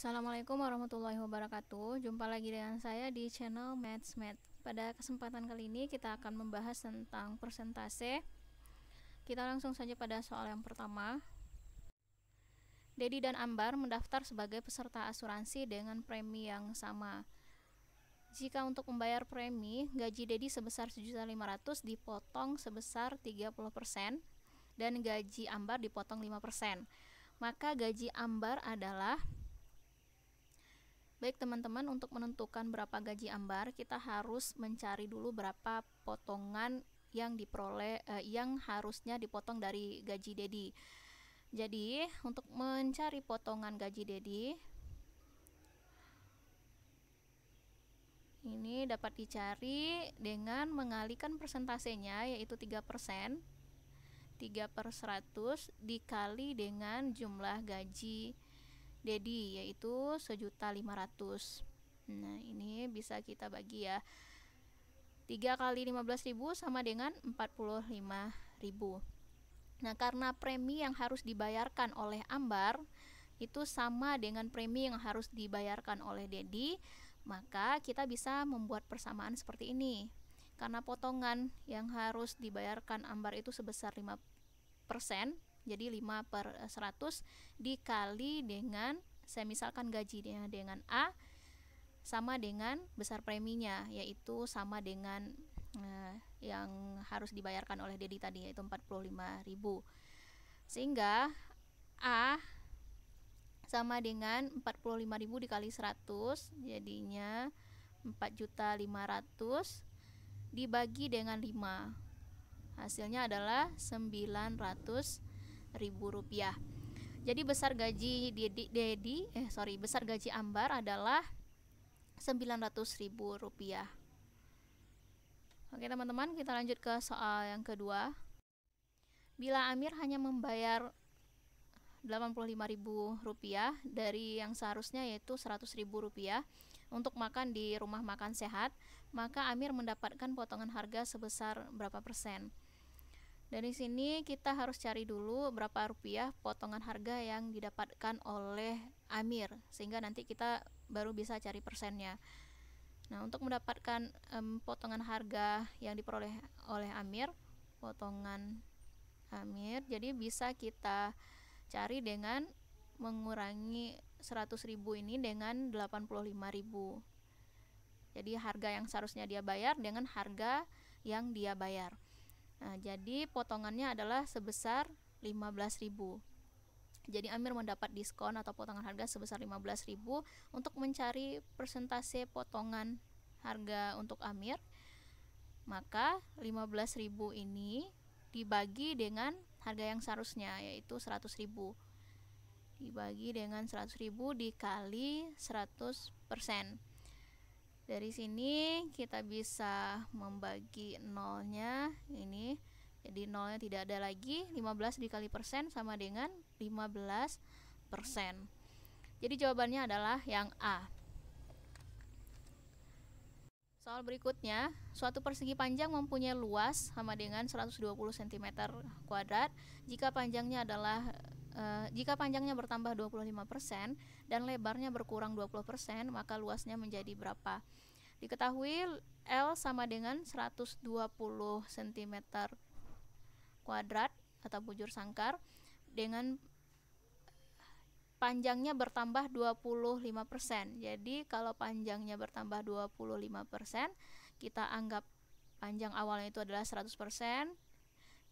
Assalamualaikum warahmatullahi wabarakatuh. Jumpa lagi dengan saya di channel Maths. Pada kesempatan kali ini kita akan membahas tentang persentase. Kita langsung saja pada soal yang pertama. Dedi dan Ambar mendaftar sebagai peserta asuransi dengan premi yang sama. Jika untuk membayar premi, gaji Dedi sebesar 1.500.000 dipotong sebesar 30% dan gaji Ambar dipotong 5%. Maka gaji Ambar adalah, baik teman-teman, untuk menentukan berapa gaji Ambar, kita harus mencari dulu berapa potongan yang diperoleh yang harusnya dipotong dari gaji Dedi. Jadi, untuk mencari potongan gaji Dedi, ini dapat dicari dengan mengalihkan persentasenya, yaitu 3%. 3/100 dikali dengan jumlah gaji Dedi, yaitu 1.500.000. Nah, ini bisa kita bagi ya. 3 kali 15.000 sama dengan 45.000. Nah, karena premi yang harus dibayarkan oleh Ambar itu sama dengan premi yang harus dibayarkan oleh Dedi, maka kita bisa membuat persamaan seperti ini. Karena potongan yang harus dibayarkan Ambar itu sebesar 5%, jadi 5/100 dikali dengan, saya misalkan gajinya dengan A, sama dengan besar preminya, yaitu sama dengan yang harus dibayarkan oleh Dedi tadi, yaitu 45.000. Sehingga A sama dengan 45.000 dikali 100, jadinya 4.500.000 dibagi dengan 5. Hasilnya adalah 900.000 rupiah. Jadi besar gaji besar gaji Ambar adalah 900.000 rupiah. Oke teman-teman, kita lanjut ke soal yang kedua. Bila Amir hanya membayar 85.000 rupiah dari yang seharusnya, yaitu 100.000 rupiah untuk makan di rumah makan sehat, maka Amir mendapatkan potongan harga sebesar berapa persen? Dari sini kita harus cari dulu berapa rupiah potongan harga yang didapatkan oleh Amir, sehingga nanti kita baru bisa cari persennya. Nah, untuk mendapatkan potongan harga yang diperoleh oleh Amir, potongan Amir, jadi bisa kita cari dengan mengurangi 100.000 ini dengan 85.000. Jadi harga yang seharusnya dia bayar dengan harga yang dia bayar. Nah, jadi potongannya adalah sebesar 15.000. Jadi Amir mendapat diskon atau potongan harga sebesar 15.000. Untuk mencari persentase potongan harga untuk Amir, maka 15.000 ini dibagi dengan harga yang seharusnya, yaitu 100.000. Dibagi dengan 100.000 dikali 100%. Dari sini kita bisa membagi nolnya ini, jadi nolnya tidak ada lagi. 15 dikali persen sama dengan 15%. Jadi jawabannya adalah yang A. Soal berikutnya, suatu persegi panjang mempunyai luas sama dengan 120 cm kuadrat. Jika panjangnya bertambah 25% dan lebarnya berkurang 20%, maka luasnya menjadi berapa? Diketahui L sama dengan 120 cm kuadrat atau bujur sangkar dengan panjangnya bertambah 25%. Jadi kalau panjangnya bertambah 25%, kita anggap panjang awalnya itu adalah 100%.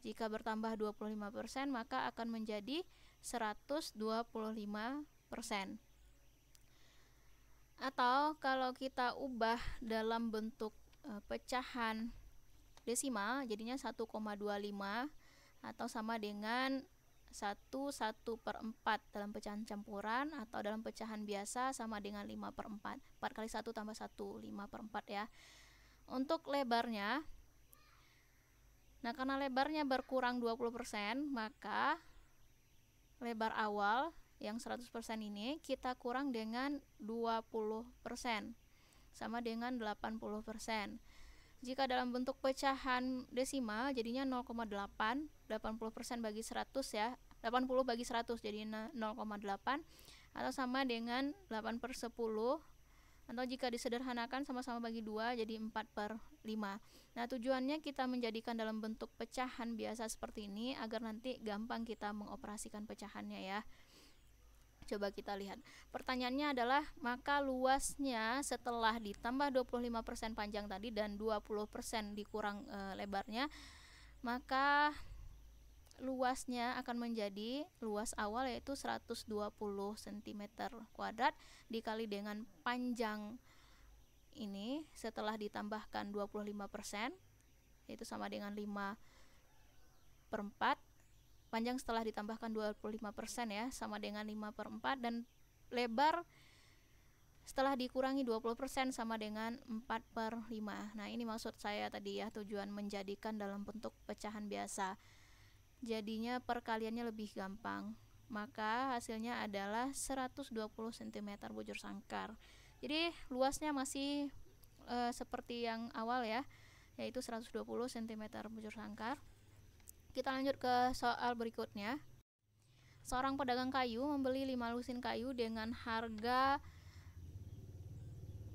Jika bertambah 25%, maka akan menjadi 125%. Atau kalau kita ubah dalam bentuk pecahan desimal, jadinya 1,25 atau sama dengan 1/4 dalam pecahan campuran, atau dalam pecahan biasa sama dengan 5/4. 4 kali 1 tambah 1, 5/4 ya. Untuk lebarnya, nah karena lebarnya berkurang 20%, maka lebar awal yang 100% ini kita kurang dengan 20%, sama dengan 80%. Jika dalam bentuk pecahan desimal, jadinya 0,8, 80% bagi 100 ya, 80 bagi 100 jadi 0,8, atau sama dengan 8/10, atau jika disederhanakan sama-sama bagi 2 jadi 4/5. Nah, tujuannya kita menjadikan dalam bentuk pecahan biasa seperti ini agar nanti gampang kita mengoperasikan pecahannya ya. Coba kita lihat. Pertanyaannya adalah, maka luasnya setelah ditambah 25% panjang tadi dan 20% dikurang lebarnya, maka luasnya akan menjadi luas awal yaitu 120 cm kuadrat dikali dengan panjang ini setelah ditambahkan 25% yaitu sama dengan 5/4. Panjang setelah ditambahkan 25% ya sama dengan 5/4, dan lebar setelah dikurangi 20% sama dengan 4/5. Nah, ini maksud saya tadi ya, tujuan menjadikan dalam bentuk pecahan biasa. Jadinya perkaliannya lebih gampang. Maka hasilnya adalah 120 cm bujur sangkar. Jadi luasnya masih seperti yang awal ya, yaitu 120 cm bujur sangkar. Kita lanjut ke soal berikutnya. Seorang pedagang kayu membeli 5 lusin kayu dengan harga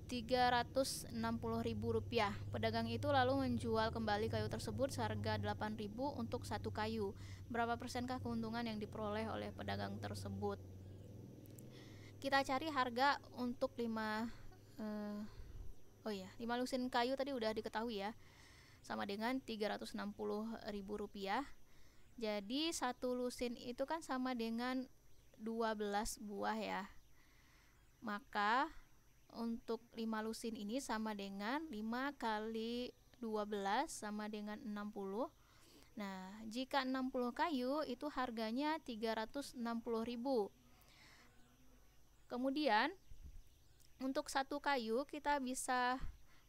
Rp360.000. Pedagang itu lalu menjual kembali kayu tersebut seharga Rp8.000 untuk satu kayu. Berapa persenkah keuntungan yang diperoleh oleh pedagang tersebut? Kita cari harga untuk 5 lusin kayu tadi udah diketahui ya, sama dengan Rp360.000. Jadi satu lusin itu kan sama dengan 12 buah ya. Maka untuk 5 lusin ini sama dengan 5 kali 12 sama dengan 60. Nah, jika 60 kayu itu harganya Rp360.000. Kemudian untuk satu kayu kita bisa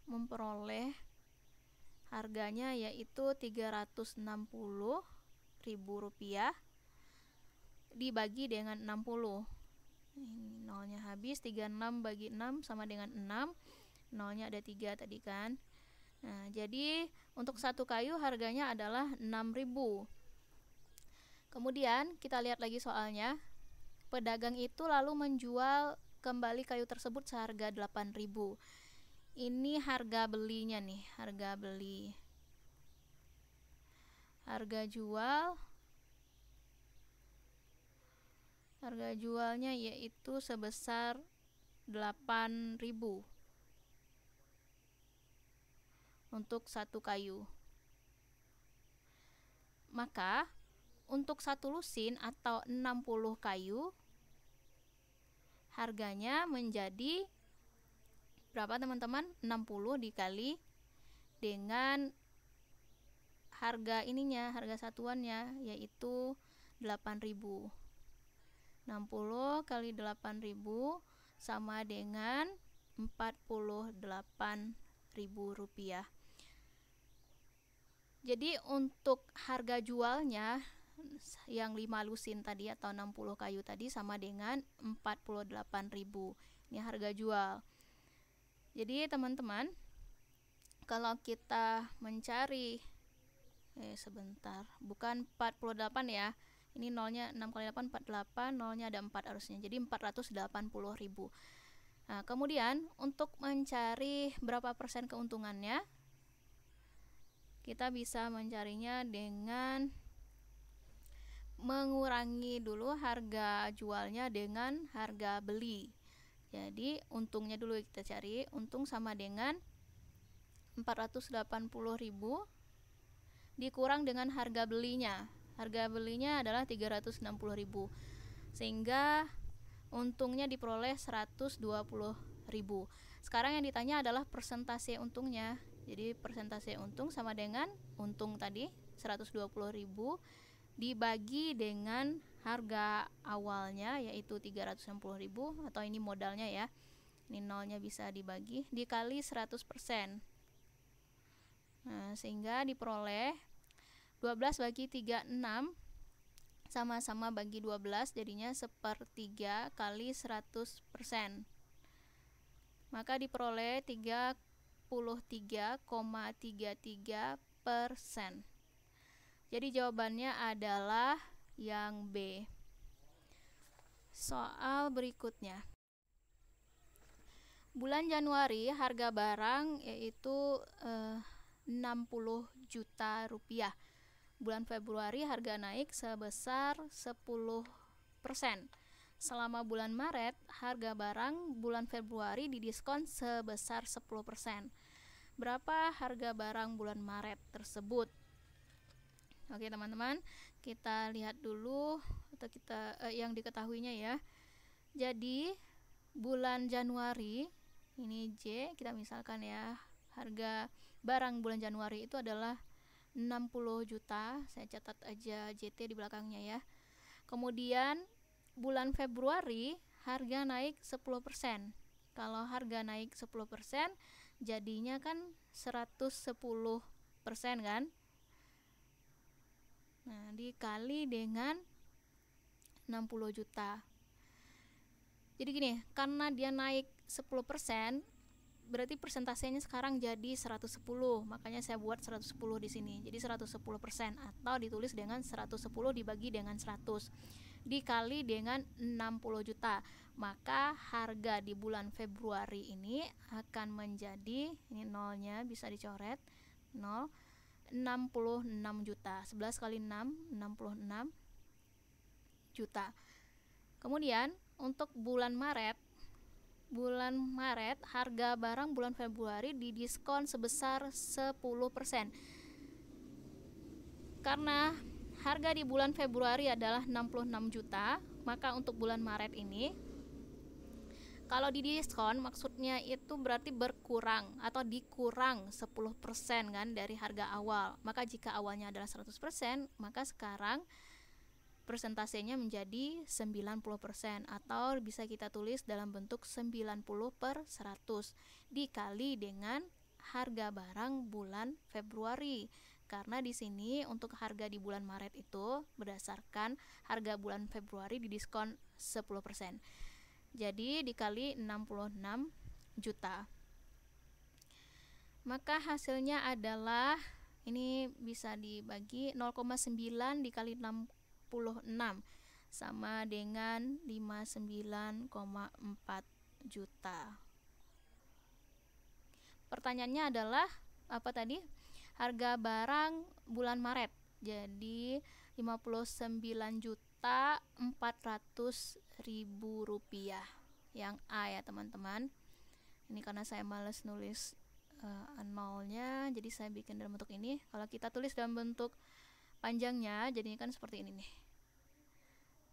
memperoleh harganya yaitu Rp360.000 dibagi dengan 60. Ini nolnya habis, 36 bagi 6 sama dengan 6. Nolnya ada 3 tadi kan. Nah, jadi untuk satu kayu harganya adalah 6.000. Kemudian kita lihat lagi soalnya. Pedagang itu lalu menjual kembali kayu tersebut seharga 8.000. Ini harga belinya nih, harga beli. Harga jualnya yaitu sebesar 8.000 untuk satu kayu. Maka untuk satu lusin atau 60 kayu harganya menjadi berapa teman-teman? 60 dikali dengan harga ininya, harga satuannya yaitu 8.000. 60 kali 8.000 sama dengan Rp48.000. Jadi untuk harga jualnya yang 5 lusin tadi atau 60 kayu tadi sama dengan 48.000. Ini harga jual. Jadi teman-teman, kalau kita mencari bukan 48 ya. Ini nolnya 6 kali 8 48, nolnya ada 4 harusnya. Jadi 480.000. Nah, kemudian untuk mencari berapa persen keuntungannya, kita bisa mencarinya dengan mengurangi dulu harga jualnya dengan harga beli. Jadi untungnya dulu kita cari. Untung sama dengan 480.000 dikurang dengan harga belinya. Harga belinya adalah 360.000. Sehingga untungnya diperoleh 120.000. Sekarang yang ditanya adalah persentase untungnya. Jadi persentase untung sama dengan untung tadi 120.000 dibagi dengan harga awalnya yaitu 360.000, atau ini modalnya ya. Ini nolnya bisa dibagi dikali 100%. Nah, sehingga diperoleh 12 bagi 36 sama-sama bagi 12 jadinya 1/3 kali 100%. Maka diperoleh 33,33%. Jadi jawabannya adalah yang B. soal berikutnya. Bulan Januari harga barang yaitu 60 juta rupiah. Bulan Februari harga naik sebesar 10%. Selama bulan Maret harga barang bulan Februari didiskon sebesar 10%. Berapa harga barang bulan Maret tersebut? Oke teman-teman, kita lihat dulu atau kita yang diketahuinya ya. Jadi bulan Januari ini J, kita misalkan ya, harga barang bulan Januari itu adalah 60 juta. Saya catat aja JT di belakangnya ya. Kemudian bulan Februari harga naik 10%. Kalau harga naik 10%, jadinya kan 110% kan? Nah, dikali dengan 60 juta. Jadi gini, karena dia naik 10%, berarti persentasenya sekarang jadi 110. Makanya saya buat 110 di sini. Jadi 110% atau ditulis dengan 110 dibagi dengan 100 dikali dengan 60 juta. Maka harga di bulan Februari ini akan menjadi, ini nolnya bisa dicoret, 0, 66 juta. 11 kali 6, 66 juta. Kemudian untuk bulan Maret harga barang bulan Februari didiskon sebesar 10%. Karena harga di bulan Februari adalah 66 juta, maka untuk bulan Maret ini kalau didiskon maksudnya itu berarti berkurang atau dikurang 10% kan dari harga awal. Maka jika awalnya adalah 100%, maka sekarang persentasenya menjadi 90% atau bisa kita tulis dalam bentuk 90/100 dikali dengan harga barang bulan Februari. Karena di sini untuk harga di bulan Maret itu berdasarkan harga bulan Februari didiskon 10%. Jadi dikali 66 juta. Maka hasilnya adalah ini bisa dibagi 0,9 dikali 66 sama dengan 59,4 juta. Pertanyaannya adalah apa tadi? Harga barang bulan Maret. Jadi 59.400.000 rupiah. Yang A ya teman-teman. Ini karena saya males nulis nolnya, jadi saya bikin dalam bentuk ini. Kalau kita tulis dalam bentuk panjangnya jadinya kan seperti ini nih,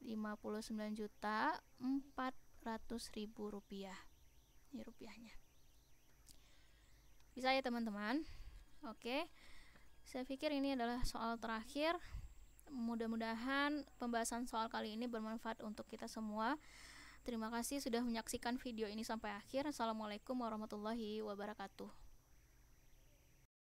59.400.000 rupiah. Ini rupiahnya. Bisa ya teman-teman. Oke, saya pikir ini adalah soal terakhir. Mudah-mudahan pembahasan soal kali ini bermanfaat untuk kita semua. Terima kasih sudah menyaksikan video ini sampai akhir. Assalamualaikum warahmatullahi wabarakatuh.